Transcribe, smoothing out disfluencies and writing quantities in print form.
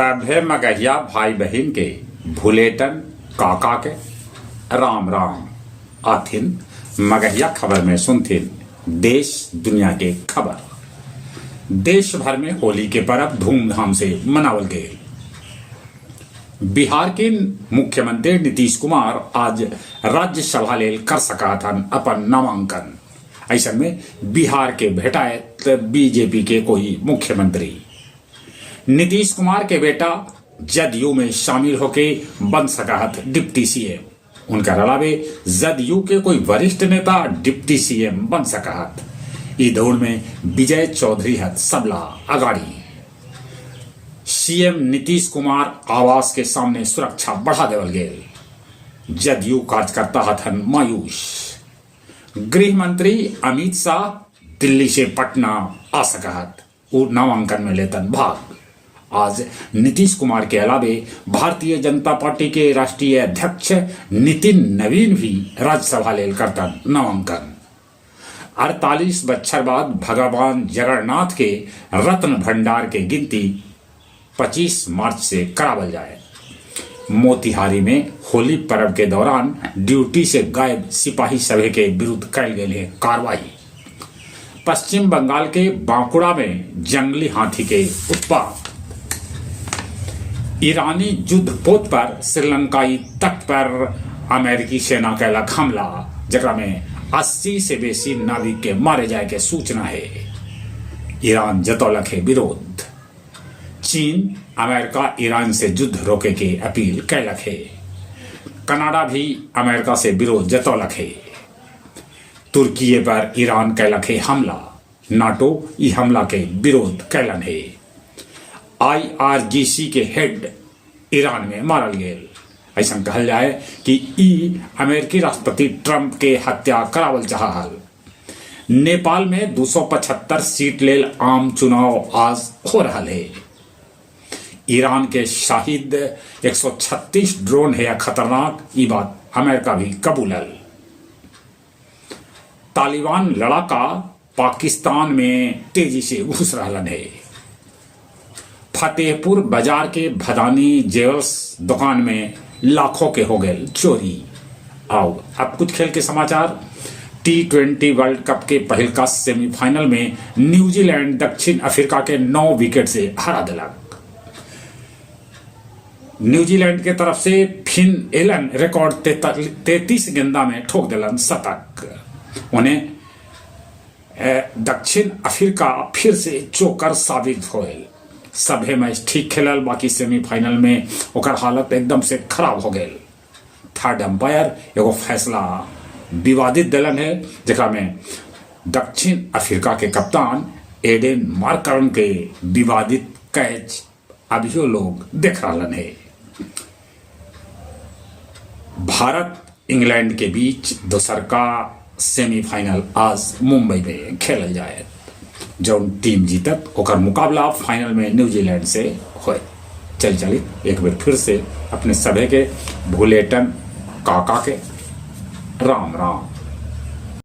सभे मगहिया भाई बहन के भूलेटन काका के राम राम आथिन। मगहिया खबर में सुनथिन देश दुनिया के खबर। देश भर में होली के पर्व धूमधाम से मनावल गए। बिहार के मुख्यमंत्री नीतीश कुमार आज राज्यसभा लेल कर सका था अपन नामांकन। ऐसा में बिहार के भेटाए बीजेपी के कोई मुख्यमंत्री नीतीश कुमार के बेटा जदयू में शामिल होके बन सका डिप्टी सीएम। उनका अलावे जदयू के कोई वरिष्ठ नेता डिप्टी सीएम बन सका। ई दौड़ में विजय चौधरी हत सबला अगाड़ी। सीएम नीतीश कुमार आवास के सामने सुरक्षा बढ़ा देवल गेल। जदयू कार्यकर्ता हथन मायूस। गृह मंत्री अमित शाह दिल्ली से पटना आ सकत। वो नामांकन में लेतन भाग। आज नीतीश कुमार के अलावे भारतीय जनता पार्टी के राष्ट्रीय अध्यक्ष नितिन नवीन भी राज्यसभा लेल करतन नामांकन। 48 बछर बाद भगवान जगन्नाथ के रत्न भंडार के गिनती 25 मार्च से करावल जाए। मोतिहारी में होली पर्व के दौरान ड्यूटी से गायब सिपाही सभे के विरुद्ध कैल गए कार्रवाई। पश्चिम बंगाल के बांकुड़ा में जंगली हाथी के उत्पात। ईरानी युद्ध पोत पर श्रीलंकाई तट पर अमेरिकी सेना कैलक हमला, जकरा में 80 से बेसी नाविक के मारे जाए के सूचना है। ईरान जतौलक है विरोध। चीन अमेरिका ईरान से युद्ध रोके के अपील कैलक है। कनाडा भी अमेरिका से विरोध जतौलक है। तुर्की पर ईरान कैलक है हमला। नाटो ई हमला के विरोध कैलन है। IRGC के हेड ईरान में मारल गेल। ऐसा कहल जाए कि ई अमेरिकी राष्ट्रपति ट्रंप के हत्या करावल चाहल। नेपाल में 275 सीट लेल आम चुनाव आज हो रहा है। ईरान के शाहिद 136 ड्रोन है खतरनाक, ई बात अमेरिका भी कबूलल। तालिबान लड़ाका पाकिस्तान में तेजी से घुस रहा है। फतेहपुर बाजार के भदानी जेवल्स दुकान में लाखों के हो गए चोरी। आओ अब कुछ खेल के समाचार। T20 वर्ल्ड कप के पहल का सेमीफाइनल में न्यूजीलैंड दक्षिण अफ्रीका के 9 विकेट से हरा दिलक। न्यूजीलैंड के तरफ से फिन एलन रिकॉर्ड 33 गेंदा में ठोक दिलन शतक। उन्हें दक्षिण अफ्रीका फिर से चोकर साबित होल। सभे मैच ठीक खेलल, बाकी सेमीफाइनल में ओकर हालत एकदम से खराब हो गए। थर्ड अंपायर एगो फैसला विवादित दिलन है, जरा में दक्षिण अफ्रीका के कप्तान एडेन मार्करन के विवादित कैच अभियो लोग देख रहा है। भारत इंग्लैंड के बीच दोसर का सेमीफाइनल आज मुंबई में खेलल जाए। जौन टीम जीतत ओकर मुकाबला फाइनल में न्यूजीलैंड से होए। चली एक बार फिर से अपने सभे के भूलेटन काका के राम राम।